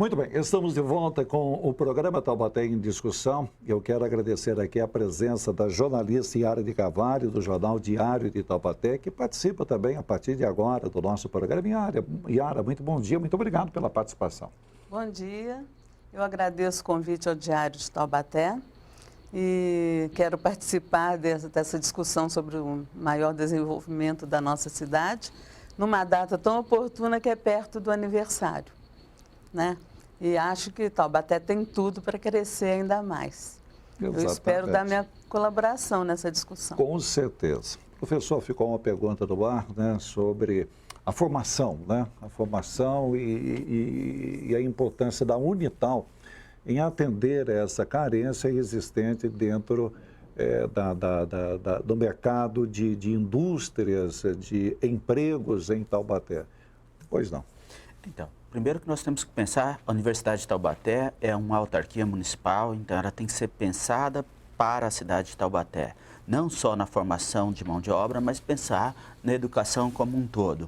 Muito bem, estamos de volta com o programa Taubaté em Discussão. Eu quero agradecer aqui a presença da jornalista Yara de Carvalho, do Jornal Diário de Taubaté, que participa também a partir de agora do nosso programa. Yara, muito bom dia, muito obrigado pela participação. Bom dia, eu agradeço o convite ao Diário de Taubaté e quero participar dessa discussão sobre o maior desenvolvimento da nossa cidade, numa data tão oportuna que é perto do aniversário, né? E acho que Taubaté tem tudo para crescer ainda mais. Exatamente. Eu espero dar minha colaboração nessa discussão. Com certeza. Professor, ficou uma pergunta no ar, né, sobre a formação, né? A formação e a importância da Unital em atender essa carência existente dentro do mercado de indústrias, de empregos em Taubaté. Pois não. Então, primeiro que nós temos que pensar, a Universidade de Taubaté é uma autarquia municipal, então ela tem que ser pensada para a cidade de Taubaté. Não só na formação de mão de obra, mas pensar na educação como um todo.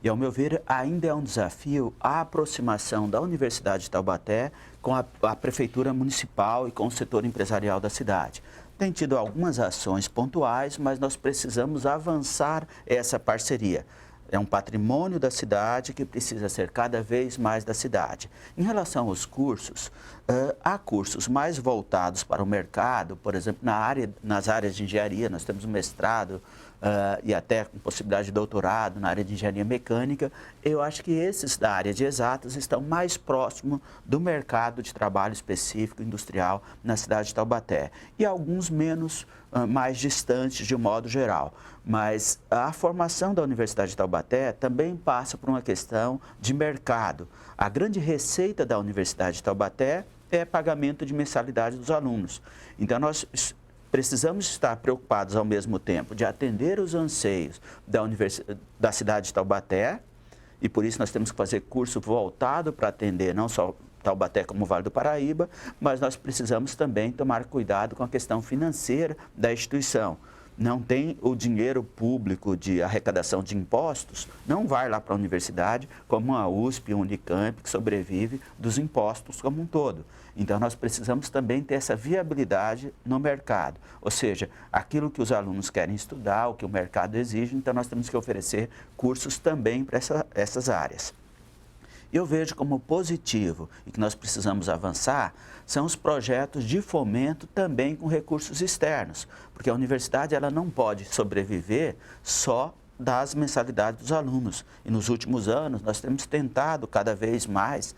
E, ao meu ver, ainda é um desafio a aproximação da Universidade de Taubaté com a Prefeitura Municipal e com o setor empresarial da cidade. Tem tido algumas ações pontuais, mas nós precisamos avançar essa parceria. É um patrimônio da cidade que precisa ser cada vez mais da cidade. Em relação aos cursos, há cursos mais voltados para o mercado, por exemplo, nas áreas de engenharia, nós temos um mestrado e até com possibilidade de doutorado na área de engenharia mecânica. Eu acho que esses da área de exatas estão mais próximos do mercado de trabalho específico industrial na cidade de Taubaté e alguns menos mais distantes de um modo geral. Mas a formação da Universidade de Taubaté também passa por uma questão de mercado. A grande receita da Universidade de Taubaté é pagamento de mensalidade dos alunos. Então, nós precisamos estar preocupados ao mesmo tempo de atender os anseios da cidade de Taubaté, e por isso nós temos que fazer curso voltado para atender não só Taubaté como o Vale do Paraíba, mas nós precisamos também tomar cuidado com a questão financeira da instituição. Não tem o dinheiro público de arrecadação de impostos, não vai lá para a universidade, como a USP e a Unicamp, que sobrevive dos impostos como um todo. Então, nós precisamos também ter essa viabilidade no mercado, ou seja, aquilo que os alunos querem estudar, o que o mercado exige, então nós temos que oferecer cursos também para essas áreas. Eu vejo como positivo e que nós precisamos avançar são os projetos de fomento também com recursos externos, porque a universidade ela não pode sobreviver só das mensalidades dos alunos. E nos últimos anos nós temos tentado cada vez mais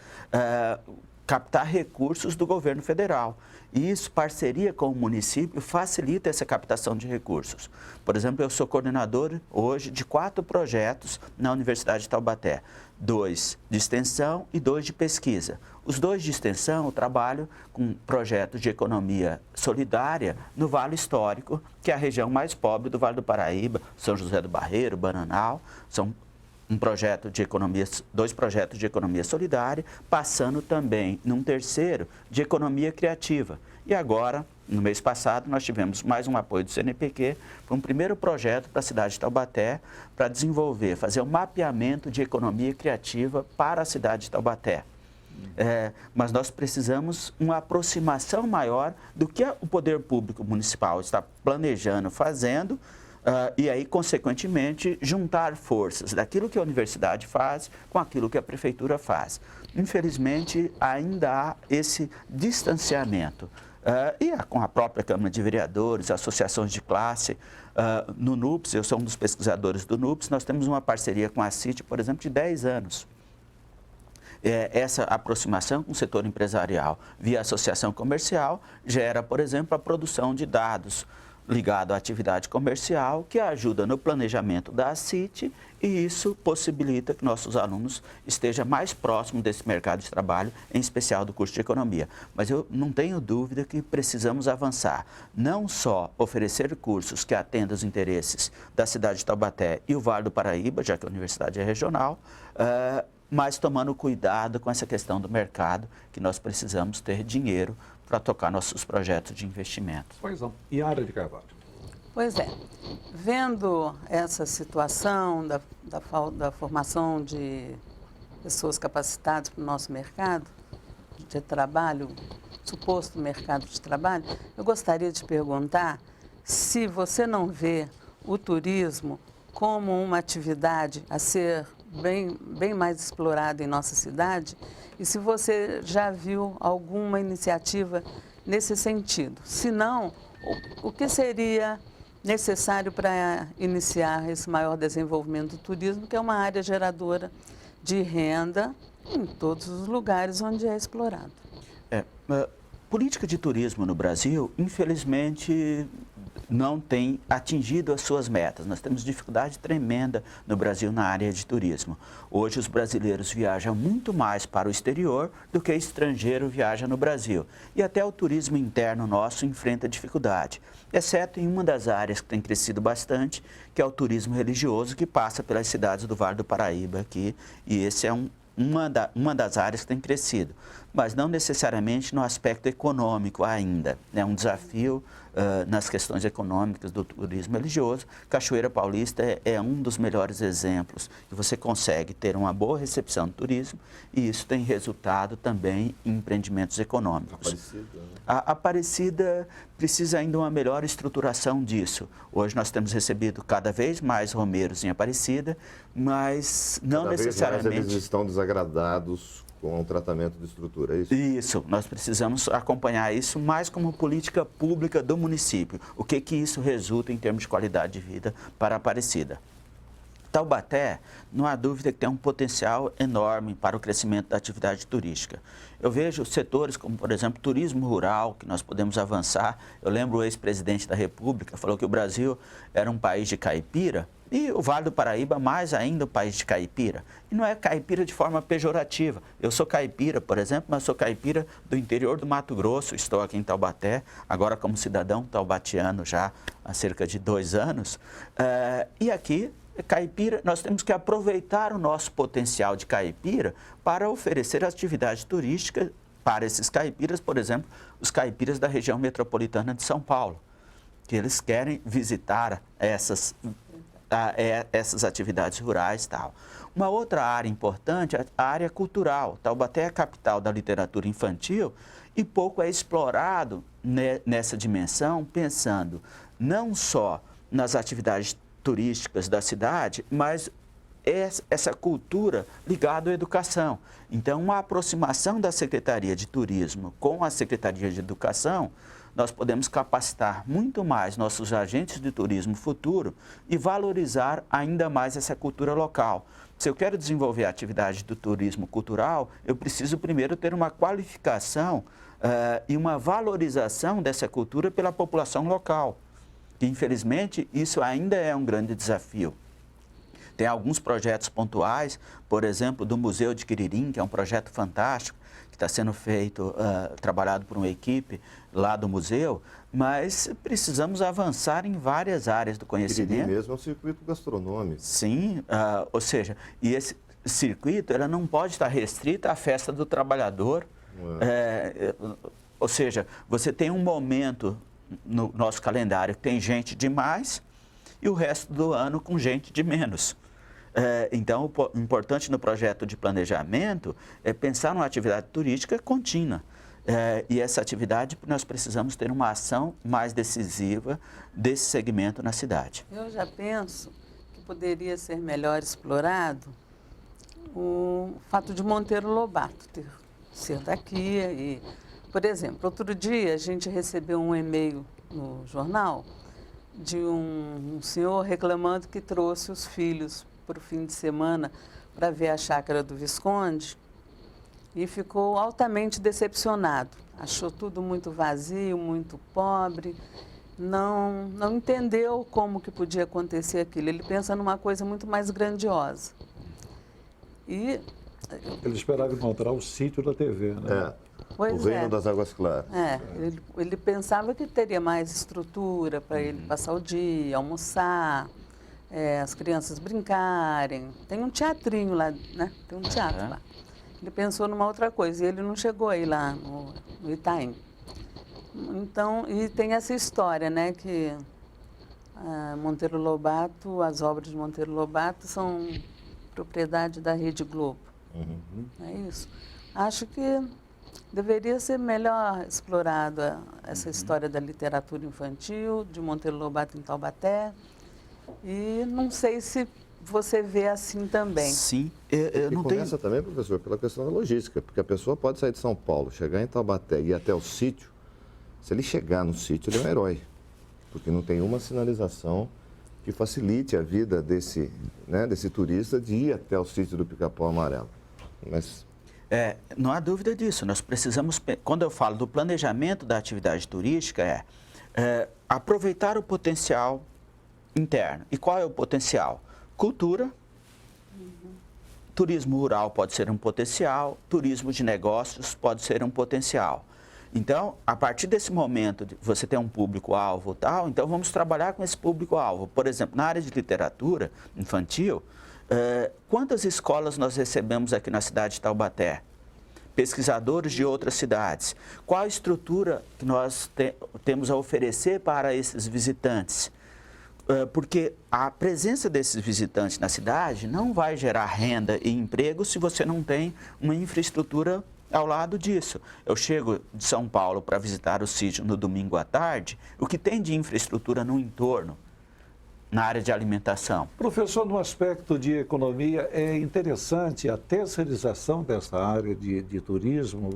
captar recursos do governo federal. E isso, parceria com o município, facilita essa captação de recursos. Por exemplo, eu sou coordenador hoje de 4 projetos na Universidade de Taubaté. 2 de extensão e 2 de pesquisa. Os 2 de extensão eu trabalho com projetos de economia solidária no Vale Histórico, que é a região mais pobre do Vale do Paraíba, São José do Barreiro, Bananal. São dois projetos de economia solidária, passando também num terceiro de economia criativa. E agora, no mês passado, nós tivemos mais um apoio do CNPq para um primeiro projeto para a cidade de Taubaté, para desenvolver, fazer um mapeamento de economia criativa para a cidade de Taubaté. Mas nós precisamos uma aproximação maior do que o poder público municipal está planejando, fazendo, e aí, consequentemente, juntar forças daquilo que a universidade faz com aquilo que a prefeitura faz. Infelizmente, ainda há esse distanciamento. Com a própria Câmara de Vereadores, associações de classe, no NUPS, eu sou um dos pesquisadores do NUPS, nós temos uma parceria com a CIT, por exemplo, de 10 anos. Essa aproximação com o setor empresarial via associação comercial gera, por exemplo, a produção de dados ligado à atividade comercial, que ajuda no planejamento da CIT, e isso possibilita que nossos alunos estejam mais próximos desse mercado de trabalho, em especial do curso de economia. Mas eu não tenho dúvida que precisamos avançar, não só oferecer cursos que atendam os interesses da cidade de Taubaté e o Vale do Paraíba, já que a universidade é regional, mas tomando cuidado com essa questão do mercado, que nós precisamos ter dinheiro para tocar nossos projetos de investimento. Pois não. Yara de Carvalho. Pois é. Vendo essa situação da formação de pessoas capacitadas para o nosso mercado, de trabalho, suposto mercado de trabalho, eu gostaria de perguntar se você não vê o turismo como uma atividade a ser bem mais explorada em nossa cidade e se você já viu alguma iniciativa nesse sentido. Se não, o que seria necessário para iniciar esse maior desenvolvimento do turismo, que é uma área geradora de renda em todos os lugares onde é explorado? Política de turismo no Brasil, infelizmente, não tem atingido as suas metas. Nós temos dificuldade tremenda no Brasil na área de turismo. Hoje os brasileiros viajam muito mais para o exterior do que estrangeiro viaja no Brasil. E até o turismo interno nosso enfrenta dificuldade, exceto em uma das áreas que tem crescido bastante, que é o turismo religioso, que passa pelas cidades do Vale do Paraíba aqui, e esse é uma das áreas que tem crescido, mas não necessariamente no aspecto econômico ainda. É um desafio nas questões econômicas do turismo religioso. Cachoeira Paulista é um dos melhores exemplos que você consegue ter uma boa recepção do turismo e isso tem resultado também em empreendimentos econômicos. A Aparecida precisa ainda uma melhor estruturação disso. Hoje nós temos recebido cada vez mais romeiros em Aparecida, mas não necessariamente... Cada vez mais eles estão desagradados com o tratamento de estrutura, é isso? Isso, nós precisamos acompanhar isso mais como política pública do município. O que isso resulta em termos de qualidade de vida para a Aparecida. Taubaté, não há dúvida que tem um potencial enorme para o crescimento da atividade turística. Eu vejo setores como, por exemplo, turismo rural, que nós podemos avançar. Eu lembro o ex-presidente da República falou que o Brasil era um país de caipira, e o Vale do Paraíba, mais ainda, o país de caipira. E não é caipira de forma pejorativa. Eu sou caipira, por exemplo, mas sou caipira do interior do Mato Grosso. Estou aqui em Taubaté, agora como cidadão taubatiano já há cerca de 2 anos. E aqui, caipira, nós temos que aproveitar o nosso potencial de caipira para oferecer atividade turística para esses caipiras, por exemplo, os caipiras da região metropolitana de São Paulo, que eles querem visitar essas atividades rurais e tal. Uma outra área importante é a área cultural. Taubaté é a capital da literatura infantil e pouco é explorado nessa dimensão, pensando não só nas atividades turísticas da cidade, mas essa cultura ligada à educação. Então, uma aproximação da Secretaria de Turismo com a Secretaria de Educação, nós podemos capacitar muito mais nossos agentes de turismo futuro e valorizar ainda mais essa cultura local. Se eu quero desenvolver a atividade do turismo cultural, eu preciso primeiro ter uma qualificação e uma valorização dessa cultura pela população local. E, infelizmente, isso ainda é um grande desafio. Tem alguns projetos pontuais, por exemplo, do Museu de Quiririm, que é um projeto fantástico, que está sendo feito, trabalhado por uma equipe lá do museu, mas precisamos avançar em várias áreas do conhecimento. Quiririm mesmo é um circuito gastronômico. Sim, ou seja, e esse circuito ela não pode estar restrita à festa do trabalhador, ou seja, você tem um momento no nosso calendário que tem gente demais e o resto do ano com gente de menos. Então, o importante no projeto de planejamento é pensar numa atividade turística contínua. E essa atividade, nós precisamos ter uma ação mais decisiva desse segmento na cidade. Eu já penso que poderia ser melhor explorado o fato de Monteiro Lobato ser daqui. E, por exemplo, outro dia a gente recebeu um e-mail no jornal de um senhor reclamando que trouxe os filhos para o fim de semana para ver a chácara do Visconde e ficou altamente decepcionado. Achou tudo muito vazio, muito pobre, não entendeu como que podia acontecer aquilo. Ele pensa numa coisa muito mais grandiosa. E ele esperava encontrar o sítio da TV, né? O Reino das Águas Claras. Ele pensava que teria mais estrutura para ele passar o dia, almoçar, as crianças brincarem. Tem um teatrinho lá, né? Tem um teatro lá. Ele pensou numa outra coisa e ele não chegou aí lá no Itaim. Então, e tem essa história, né? Que Monteiro Lobato, as obras de Monteiro Lobato são propriedade da Rede Globo. É isso. Acho que Deveria ser melhor explorada essa história da literatura infantil, de Monteiro Lobato em Taubaté. E não sei se você vê assim também. Sim, eu não tenho... Começa também, professor, pela questão da logística, porque a pessoa pode sair de São Paulo, chegar em Taubaté e ir até o sítio. Se ele chegar no sítio, ele é um herói, porque não tem uma sinalização que facilite a vida desse turista de ir até o sítio do Pica-Pau Amarelo. Mas... não há dúvida disso. Nós precisamos, quando eu falo do planejamento da atividade turística, aproveitar o potencial interno. E qual é o potencial? Cultura, turismo rural pode ser um potencial, turismo de negócios pode ser um potencial. Então, a partir desse momento, você tem um público-alvo tal, então vamos trabalhar com esse público-alvo. Por exemplo, na área de literatura infantil, quantas escolas nós recebemos aqui na cidade de Taubaté? Pesquisadores de outras cidades. Qual a estrutura que nós temos a oferecer para esses visitantes? Porque a presença desses visitantes na cidade não vai gerar renda e emprego se você não tem uma infraestrutura ao lado disso. Eu chego de São Paulo para visitar o sítio no domingo à tarde, o que tem de infraestrutura no entorno, na área de alimentação? Professor, no aspecto de economia, é interessante a terceirização dessa área de turismo,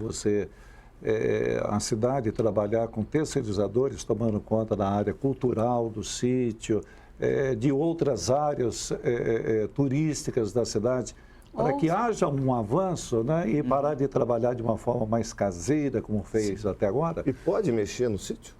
a cidade trabalhar com terceirizadores, tomando conta da área cultural, do sítio, de outras áreas turísticas da cidade, para que haja um avanço, né, e parar de trabalhar de uma forma mais caseira, como fez até agora. E pode mexer no sítio?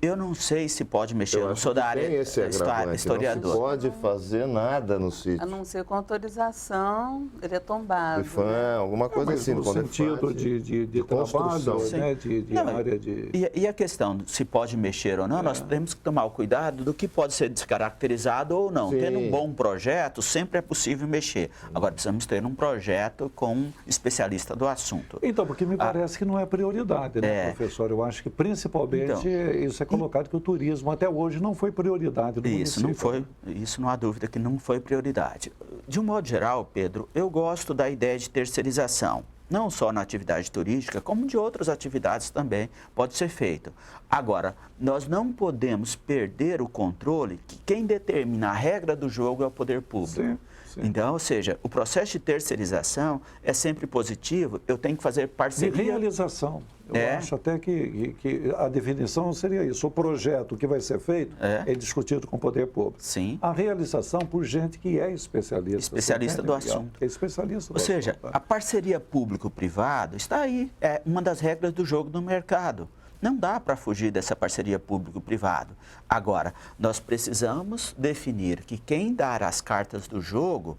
Eu não sei se pode mexer, eu não sou da área historiador. Não se pode fazer nada no sítio. A não ser com autorização, ele é tombado. IFAM, alguma coisa assim. No sentido de trabalho, né, de área de... E a questão de se pode mexer ou não, nós temos que tomar o cuidado do que pode ser descaracterizado ou não. Sim. Tendo um bom projeto, sempre é possível mexer. Agora, precisamos ter um projeto com um especialista do assunto. Então, porque me parece que não é prioridade, né, professor? Eu acho que principalmente isso é colocado que o turismo até hoje não foi prioridade do município. Não foi, isso não há dúvida que não foi prioridade. De um modo geral, Pedro, eu gosto da ideia de terceirização. Não só na atividade turística, como de outras atividades também pode ser feito. Agora, nós não podemos perder o controle que quem determina a regra do jogo é o poder público. Sim. Então, ou seja, o processo de terceirização é sempre positivo, eu tenho que fazer parceria. De realização. Eu acho até que a definição seria isso. O projeto que vai ser feito é discutido com o poder público. Sim. A realização por gente que é especialista. Especialista do assunto. É especialista do assunto. Ou seja, a parceria público-privado está aí. É uma das regras do jogo do mercado. Não dá para fugir dessa parceria público-privado. Agora, nós precisamos definir que quem dar as cartas do jogo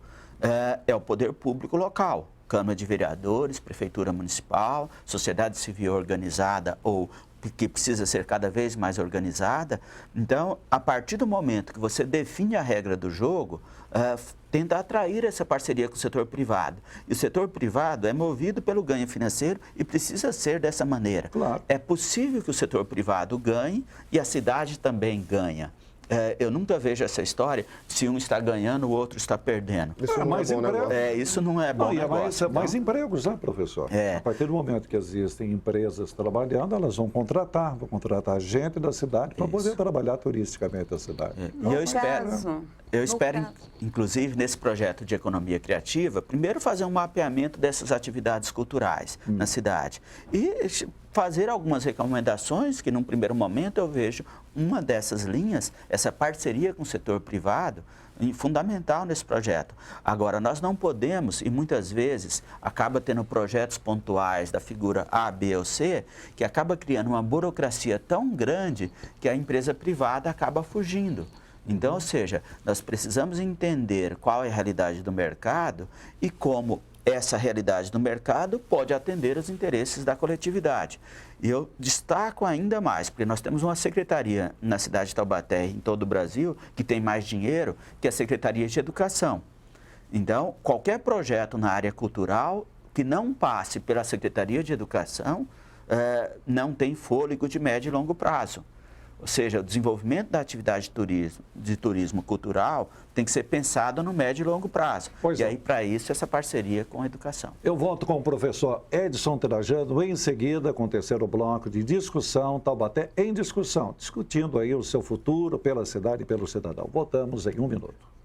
é o poder público local. Câmara de Vereadores, Prefeitura Municipal, sociedade civil organizada ou que precisa ser cada vez mais organizada. Então, a partir do momento que você define a regra do jogo, tenta atrair essa parceria com o setor privado. E o setor privado é movido pelo ganho financeiro e precisa ser dessa maneira. Claro. É possível que o setor privado ganhe e a cidade também ganha. Eu nunca vejo essa história, se um está ganhando, o outro está perdendo. Isso mais emprego. Isso não é bom negócio. Mais empregos, né, professor? A partir do momento que existem empresas trabalhando, elas vão contratar gente da cidade para poder trabalhar turisticamente a cidade. E eu espero, inclusive, nesse projeto de economia criativa, primeiro fazer um mapeamento dessas atividades culturais na cidade e fazer algumas recomendações que, num primeiro momento, eu vejo uma dessas linhas, essa parceria com o setor privado, fundamental nesse projeto. Agora, nós não podemos, e muitas vezes acaba tendo projetos pontuais da figura A, B ou C, que acaba criando uma burocracia tão grande que a empresa privada acaba fugindo. Então, ou seja, nós precisamos entender qual é a realidade do mercado e como essa realidade do mercado pode atender os interesses da coletividade. E eu destaco ainda mais, porque nós temos uma secretaria na cidade de Taubaté, em todo o Brasil, que tem mais dinheiro que a Secretaria de Educação. Então, qualquer projeto na área cultural que não passe pela Secretaria de Educação não tem fôlego de médio e longo prazo. Ou seja, o desenvolvimento da atividade de turismo cultural tem que ser pensado no médio e longo prazo. Pois e é. aí, para isso, essa parceria com a educação. Eu volto com o professor Edson Trajano, em seguida, com o terceiro bloco de discussão, Taubaté em discussão, discutindo aí o seu futuro pela cidade e pelo cidadão. Voltamos em 1 minuto.